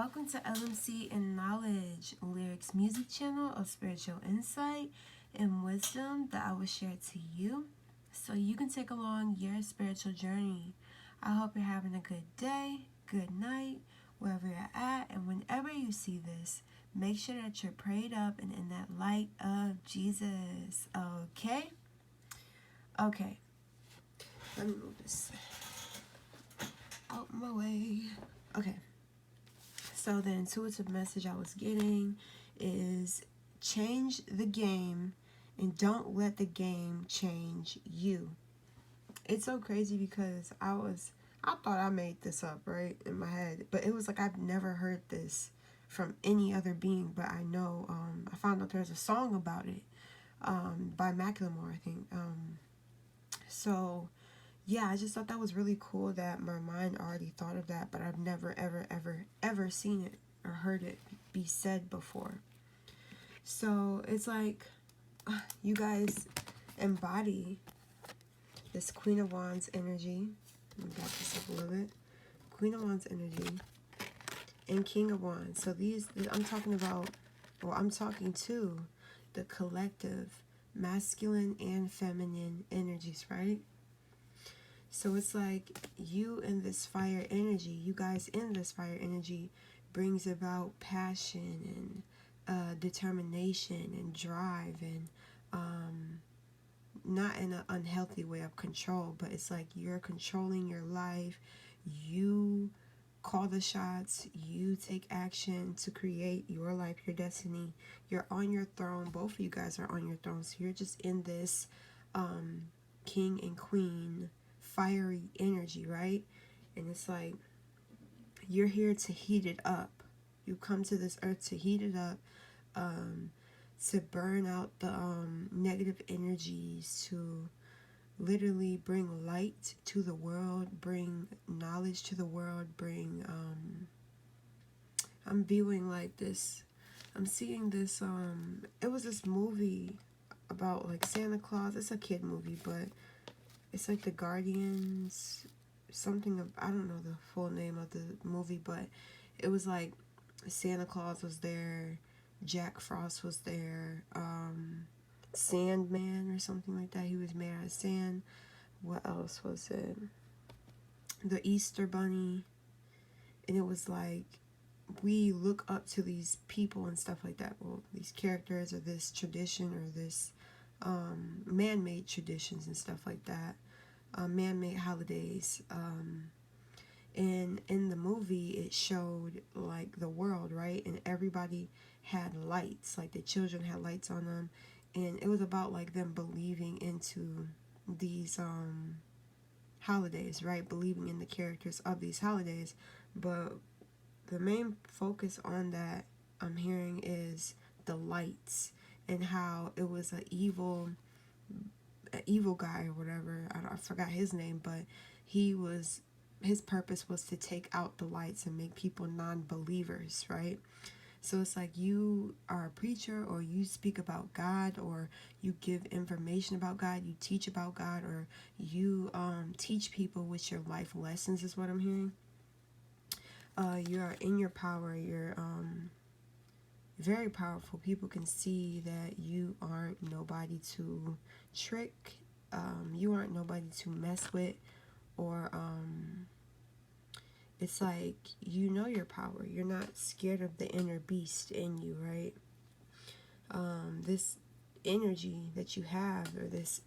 welcome to LMC and Knowledge, Lyrics Music Channel of spiritual insight and wisdom that I will share to you so you can take along your spiritual journey. I hope you're having a good day, good night, wherever you're at, and whenever you see this, make sure that you're prayed up and in that light of Jesus. Okay? Okay. Let me move this out my way. Okay. So the intuitive message I was getting is change the game and don't let the game change you. It's so crazy because I thought I made this up, right, in my head, but it was like I've never heard this from any other being, but I know I found out there's a song about it by Macklemore, I think. So yeah, I just thought that was really cool that my mind already thought of that, but I've never, ever seen it or heard it be said before. So it's like you guys embody this Queen of Wands energy. Let me back this up a little bit. Queen of Wands energy and King of Wands. So I'm talking to the collective masculine and feminine energies, right? So it's like you guys in this fire energy brings about passion and determination and drive and not in an unhealthy way of control, but it's like you're controlling your life. You call the shots. You take action to create your life, your destiny. You're on your throne. Both of you guys are on your throne. So you're just in this king and queen fiery energy, right? And it's like you're here to heat it up. You come to this earth to heat it up, to burn out the negative energies, to literally bring light to the world, bring knowledge to the world, bring I'm viewing like this, I'm seeing this it was this movie about like Santa Claus. It's a kid movie, but it's like the Guardians, something of, I don't know the full name of the movie, but it was like Santa Claus was there, Jack Frost was there, Sandman or something like that. He was made out of sand. What else was it? The Easter Bunny. And it was like, we look up to these people and stuff like that. Well, these characters or this tradition or this man-made traditions and stuff like that, man-made holidays, and in the movie it showed like the world, right, and everybody had lights, like the children had lights on them, and it was about like them believing into these holidays, right, believing in the characters of these holidays. But the main focus on that I'm hearing is the lights, and how it was an evil guy or whatever. I forgot his name, but his purpose was to take out the lights and make people non-believers, right? So it's like you are a preacher, or you speak about God, or you give information about God, you teach about God, or you teach people with your life lessons is what I'm hearing. You are in your power. You're very powerful. People can see that you aren't nobody to trick. You aren't nobody to mess with, or it's like you know your power. You're not scared of the inner beast in you, right? This energy that you have, or this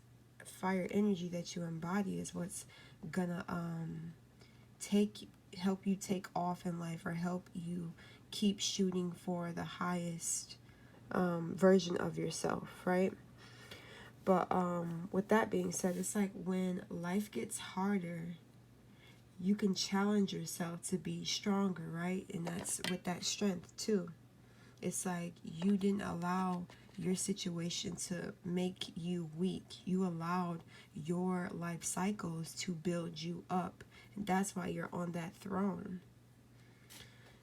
fire energy that you embody, is what's gonna help you take off in life, or help you keep shooting for the highest version of yourself, right? But with that being said, it's like when life gets harder, you can challenge yourself to be stronger, right? And that's with that strength too. It's like you didn't allow your situation to make you weak. You allowed your life cycles to build you up. And that's why you're on that throne.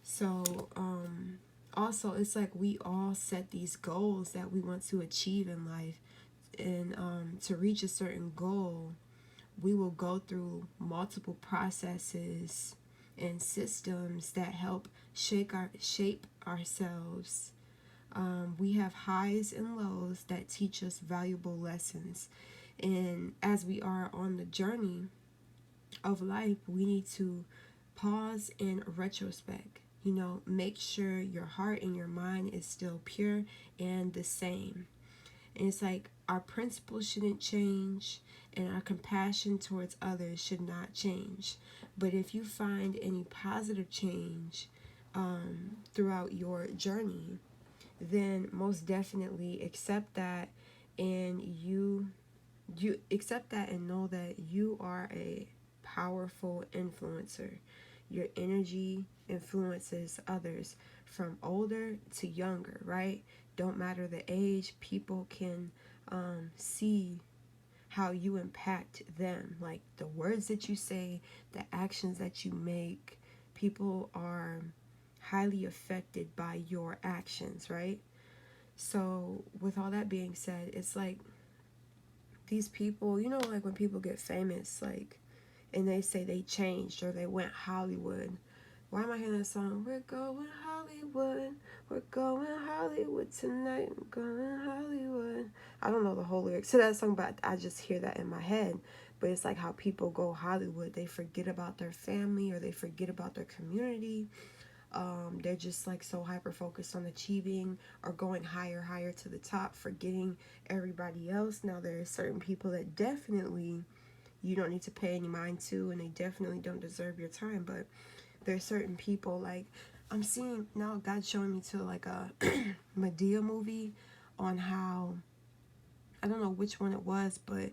So also, it's like we all set these goals that we want to achieve in life. And to reach a certain goal, we will go through multiple processes and systems that help shape ourselves. We have highs and lows that teach us valuable lessons. And as we are on the journey of life, we need to pause and retrospect. Make sure your heart and your mind is still pure and the same. And it's like our principles shouldn't change and our compassion towards others should not change. But if you find any positive change throughout your journey, then most definitely accept that, and you accept that and know that you are a powerful influencer. Your energy influences others from older to younger, right? Don't matter the age, people can see how you impact them. Like the words that you say, the actions that you make, people are highly affected by your actions, right? So, with all that being said, it's like these people, like when people get famous, like, and they say they changed or they went Hollywood. Why am I hearing that song? We're going Hollywood. We're going Hollywood tonight. We're going Hollywood. I don't know the whole lyrics to that song, but I just hear that in my head. But it's like how people go Hollywood. They forget about their family or they forget about their community. They're just like so hyper focused on achieving or going higher to the top, forgetting everybody else. Now there are certain people that definitely you don't need to pay any mind to, and they definitely don't deserve your time. But there are certain people, like I'm seeing now, God's showing me to like a Medea movie on how, I don't know which one it was, but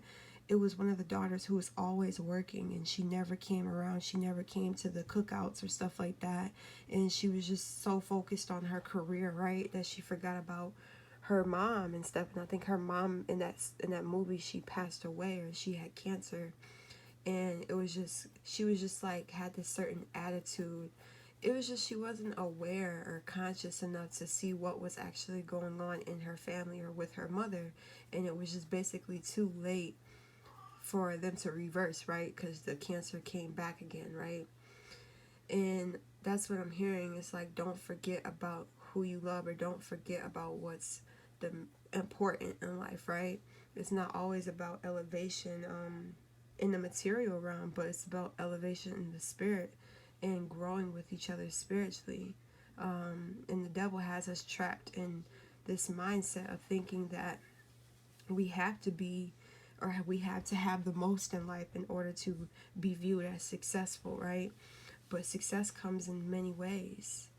it was one of the daughters who was always working and she never came around. She never came to the cookouts or stuff like that. And she was just so focused on her career, right, that she forgot about her mom and stuff. And I think her mom in that movie, she passed away or she had cancer. And it was just, she was just like had this certain attitude. It was just she wasn't aware or conscious enough to see what was actually going on in her family or with her mother. And it was just basically too late for them to reverse, right? Because the cancer came back again, right? And that's what I'm hearing. It's like, don't forget about who you love or don't forget about what's the important in life, right? It's not always about elevation in the material realm, but it's about elevation in the spirit and growing with each other spiritually. And the devil has us trapped in this mindset of thinking that we have to be or we have to have the most in life in order to be viewed as successful, right? But success comes in many ways.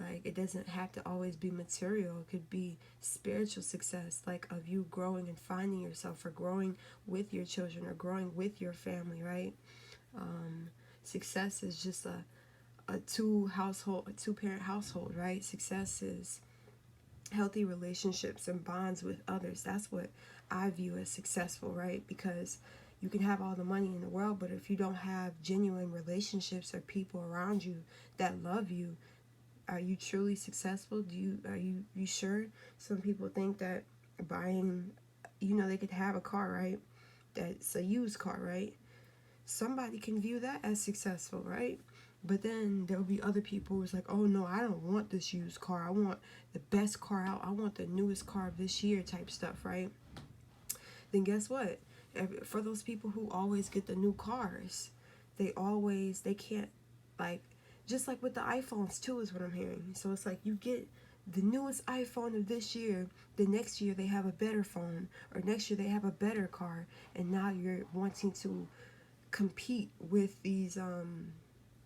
Like, it doesn't have to always be material. It could be spiritual success, like of you growing and finding yourself or growing with your children or growing with your family, right? Success is just a two-parent household, right? Success is healthy relationships and bonds with others. That's what I view as successful, right? Because you can have all the money in the world, but if you don't have genuine relationships or people around you that love you, are you truly successful? Are you sure? Some people think that buying, they could have a car, right? That's a used car, right? Somebody can view that as successful, right? But then there'll be other people who's like, oh no, I don't want this used car. I want the best car out. I want the newest car of this year type stuff, right? Then guess what? For those people who always get the new cars, they can't, like, just like with the iPhones too is what I'm hearing. So it's like you get the newest iPhone of this year, the next year they have a better phone, or next year they have a better car, and now you're wanting to compete with these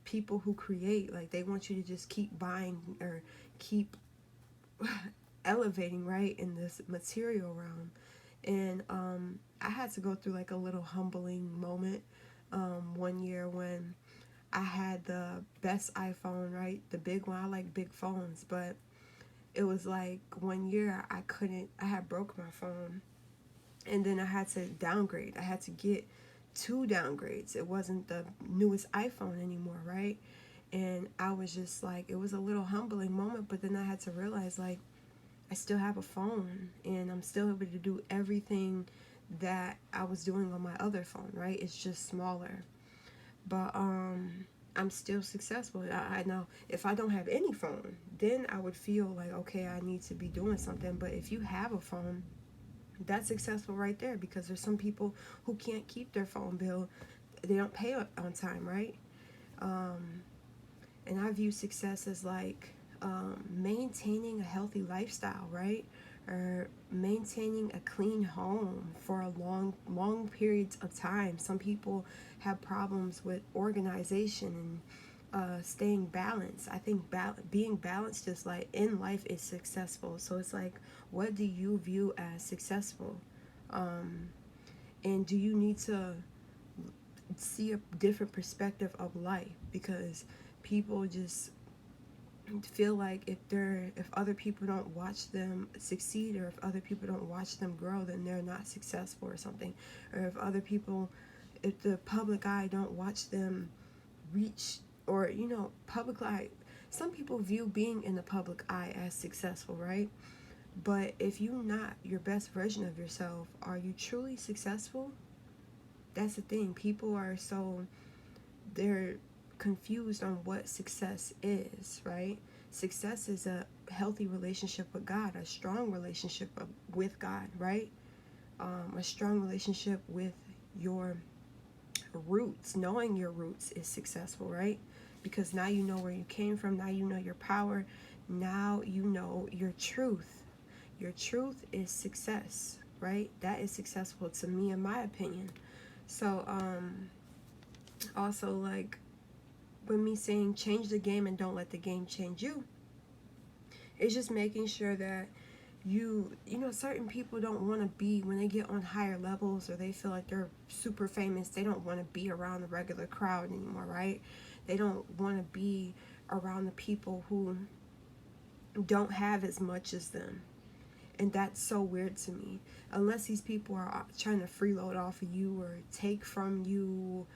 people who create, like they want you to just keep buying or keep elevating, right, in this material realm. And I had to go through like a little humbling moment one year when I had the best iPhone, right, the big one. I like big phones, but it was like one year I had broke my phone, and then I had to downgrade. I had to get two downgrades. It wasn't the newest iPhone anymore, right? And I was just like, it was a little humbling moment, but then I had to realize, like, I still have a phone and I'm still able to do everything that I was doing on my other phone, right? It's just smaller. But I'm still successful. I know if I don't have any phone, then I would feel like, okay, I need to be doing something. But if you have a phone, that's successful right there, because there's some people who can't keep their phone bill. They don't pay on time, right? And I view success as like maintaining a healthy lifestyle, right? Or maintaining a clean home for a long periods of time. Some people have problems with organization and staying balanced. I think being balanced just like in life is successful. So it's like, what do you view as successful? And do you need to see a different perspective of life? Because people just feel like if other people don't watch them succeed, or if other people don't watch them grow, then they're not successful or something. Or if the public eye don't watch them reach, or public eye, some people view being in the public eye as successful, right? But if you're not your best version of yourself, are you truly successful? That's the thing. People are they're confused on what success is, right? Success is a healthy relationship with God, a strong relationship with God, right? A strong relationship with your roots. Knowing your roots is successful, right? Because now you know where you came from. Now you know your power. Now you know your truth. Your truth is success, right? That is successful to me, in my opinion. So, also, like, when me saying change the game and don't let the game change you, it's just making sure that certain people don't want to be, when they get on higher levels or they feel like they're super famous, they don't want to be around the regular crowd anymore, right? They don't want to be around the people who don't have as much as them. And that's so weird to me. Unless these people are trying to freeload off of you or take from you.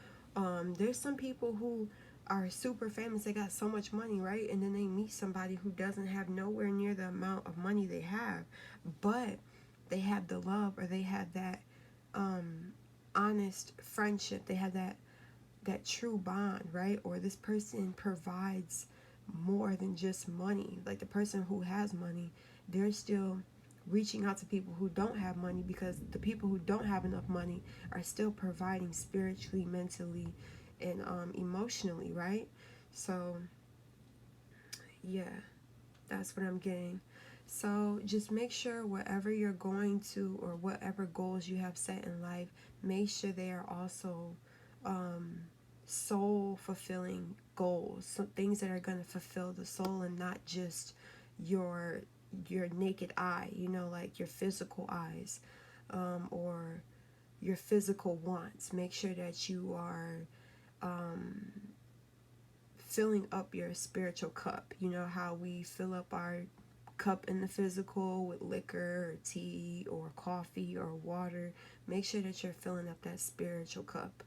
There's some people who are super famous. They got so much money, right? And then they meet somebody who doesn't have nowhere near the amount of money they have. But they have the love, or they have that honest friendship. They have that true bond, right? Or this person provides more than just money. Like the person who has money, they're still reaching out to people who don't have money, because the people who don't have enough money are still providing spiritually, mentally, and emotionally, right? So yeah, that's what I'm getting. So just make sure whatever you're going to, or whatever goals you have set in life, make sure they are also soul fulfilling goals. So things that are going to fulfill the soul, and not just your naked eye, like your physical eyes, or your physical wants. Make sure that you are filling up your spiritual cup. You know how we fill up our cup in the physical with liquor or tea or coffee or water. Make sure that you're filling up that spiritual cup.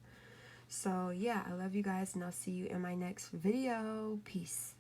So yeah, I love you guys, and I'll see you in my next video. Peace.